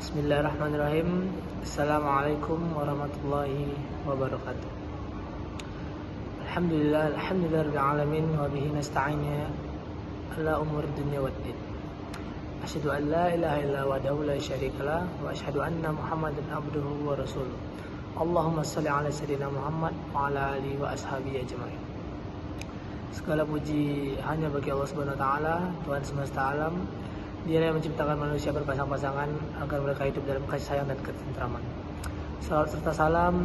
Bismillahirrahmanirrahim. Assalamualaikum warahmatullahi wabarakatuh. Alhamdulillah rabbil alamin wa bihi nasta'in ala umur dunya waddin. Asyhadu an la ilaha illa wahdahu la syarikalah wa asyhadu anna Muhammadan abduhu wa rasuluh. Allahumma shalli ala sayyidina Muhammad wa ala alihi wa ashabihi ajma'in. Segala puji hanya bagi Allah Subhanahu wa taala, Tuhan semesta alam. Dia yang menciptakan manusia berpasang-pasangan agar mereka hidup dalam kasih sayang dan ketentraman. Salawat serta salam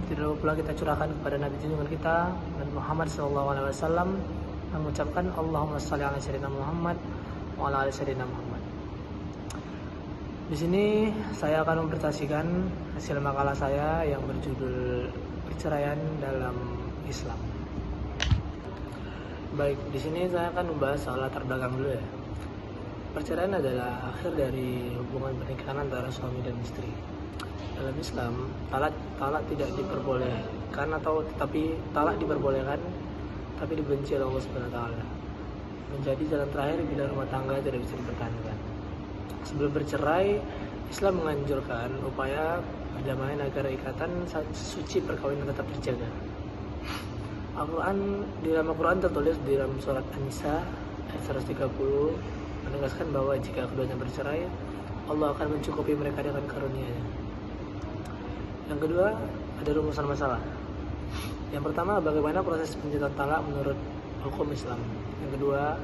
tidak lupa pula kita curahkan kepada Nabi junjungan kita Nabi Muhammad SAW yang mengucapkan Allahumma shalli ala sayyidina Muhammad wa ala ali sayyidina Muhammad. Di sini saya akan mempresentasikan hasil makalah saya yang berjudul Perceraian dalam Islam. Baik, di sini saya akan membahas soal latar belakang dulu ya. Perceraian adalah akhir dari hubungan pernikahan antara suami dan istri. Dalam Islam, talak tidak diperbolehkan talak diperbolehkan tapi dibenci oleh Allah Subhanahu wa taala. Menjadi jalan terakhir bila rumah tangga tidak bisa dipertahankan. Sebelum bercerai, Islam menganjurkan upaya perdamaian agar ikatan suci perkawinan tetap terjaga. Di dalam Al-Quran tertulis di dalam surat An-Nisa ayat 130 menegaskan bahwa jika keduanya bercerai, Allah akan mencukupi mereka dengan karunia-Nya. Yang kedua, ada rumusan masalah. Yang pertama, bagaimana proses penjatuhan talak menurut hukum Islam. Yang kedua,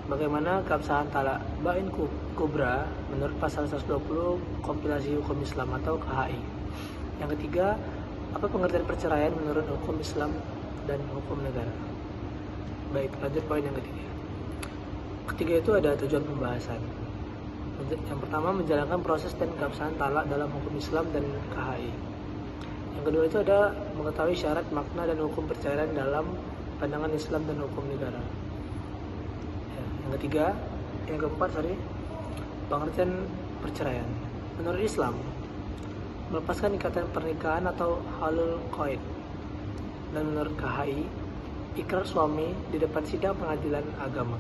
bagaimana keabsahan talak bain kubra menurut pasal 120 kompilasi hukum Islam atau KHI. Yang ketiga, apa pengertian perceraian menurut hukum Islam dan hukum negara. Baik, lanjut poin yang ketiga. Ketiga itu ada tujuan pembahasan. Yang pertama, menjalankan proses dan keabsahan talak dalam hukum Islam dan KHI. Yang kedua itu ada mengetahui syarat, makna, dan hukum perceraian dalam pandangan Islam dan hukum negara. Yang keempat, pengertian perceraian. Menurut Islam, melepaskan ikatan pernikahan atau halul qaid. Dan menurut KHI, ikrar suami di depan sidang pengadilan agama.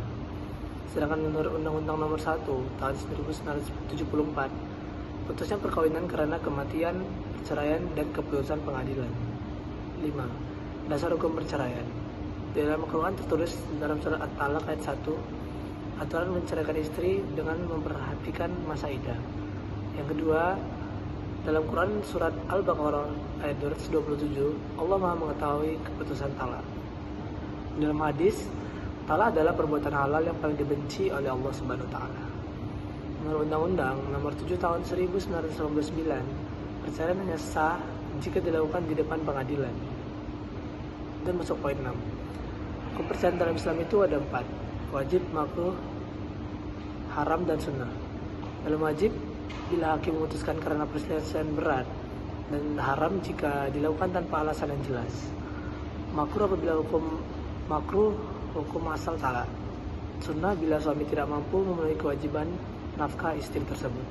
Sedangkan menurut Undang-Undang Nomor 1 Tahun 1974, putusnya perkawinan karena kematian, perceraian, dan keputusan pengadilan. 5. Dasar hukum perceraian. Di dalam Al-Quran tertulis dalam surat At-Talaq ayat 1, aturan menceraikan istri dengan memperhatikan masa iddah. Yang kedua, dalam Quran surat Al-Baqarah ayat 227, Allah Maha mengetahui keputusan talak. Dalam hadis, talak adalah perbuatan halal yang paling dibenci oleh Allah Subhanahu wa taala. Menurut Undang-Undang Nomor 7 Tahun 1999, perceraian hanya sah jika dilakukan di depan pengadilan. Dan masuk poin 6. Hukum perceraian dalam Islam itu ada 4: wajib, makruh, haram, dan sunnah. Dalam wajib, bila hakim memutuskan karena perselisihan berat, dan haram jika dilakukan tanpa alasan yang jelas. Makruh apabila hukum asal talak. Sunnah bila suami tidak mampu memenuhi kewajiban nafkah istri tersebut.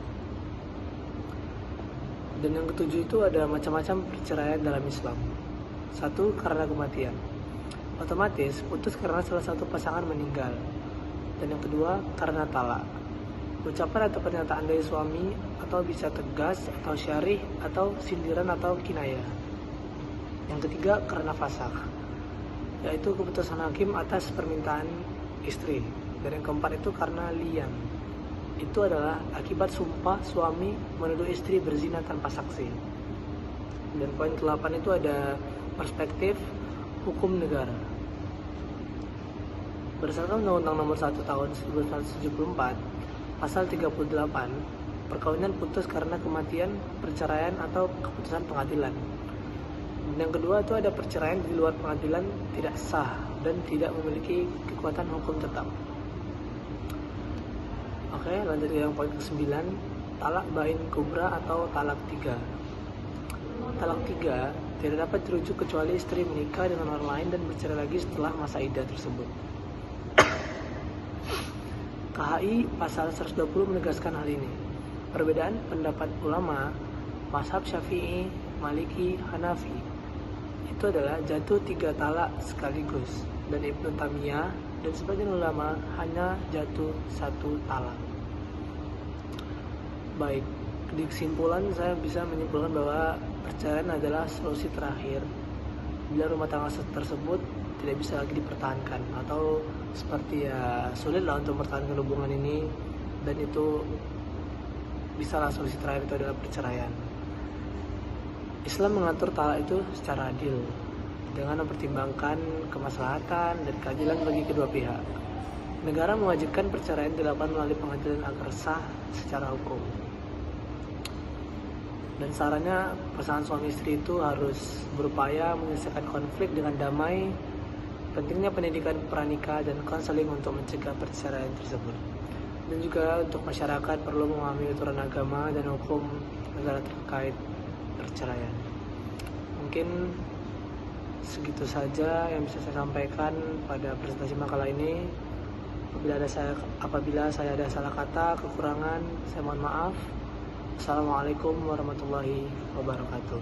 Dan yang ketujuh itu ada macam-macam perceraian dalam Islam. 1. Karena kematian. Otomatis putus karena salah satu pasangan meninggal. Dan yang kedua, karena talak. Ucapan atau pernyataan dari suami atau bisa tegas atau syarih atau sindiran atau kinayah. Yang ketiga, karena fasakh, yaitu keputusan hakim atas permintaan istri. Dan yang keempat itu karena lian. Itu adalah akibat sumpah suami menuduh istri berzina tanpa saksi. Dan poin ke-8 itu ada perspektif hukum negara. Berdasarkan Undang-Undang Nomor 1 Tahun 1974, pasal 38, perkawinan putus karena kematian, perceraian, atau keputusan pengadilan. Yang kedua itu ada perceraian di luar pengadilan tidak sah dan tidak memiliki kekuatan hukum tetap. Oke, lanjut ke yang poin ke-9, talak bain kubra atau talak 3. Talak 3 tidak dapat dirujuk kecuali istri menikah dengan orang lain dan bercerai lagi setelah masa iddah tersebut. KHI pasal 120 menegaskan hal ini. Perbedaan pendapat ulama mazhab Syafi'i, Maliki, Hanafi itu adalah jatuh 3 talak sekaligus, dan Ibnu Taimiyah dan sebagian ulama hanya jatuh 1 talak. Baik, di kesimpulan saya bisa menyimpulkan bahwa perceraian adalah solusi terakhir bila rumah tangga tersebut tidak bisa lagi dipertahankan, atau seperti ya sulit lah untuk mempertahankan hubungan ini, dan itu bisalah solusi terakhir itu adalah perceraian. Islam mengatur talak itu secara adil dengan mempertimbangkan kemaslahatan dan keadilan bagi kedua pihak. Negara mewajibkan perceraian dilakukan melalui pengadilan agar sah secara hukum. Dan sarannya pasangan suami istri itu harus berupaya menyelesaikan konflik dengan damai. Pentingnya pendidikan pranikah dan konseling untuk mencegah perceraian tersebut. Dan juga untuk masyarakat perlu memahami aturan agama dan hukum negara terkait perceraian. Mungkin segitu saja yang bisa saya sampaikan pada presentasi makalah ini. Apabila saya ada salah kata, kekurangan, saya mohon maaf. Assalamualaikum warahmatullahi wabarakatuh.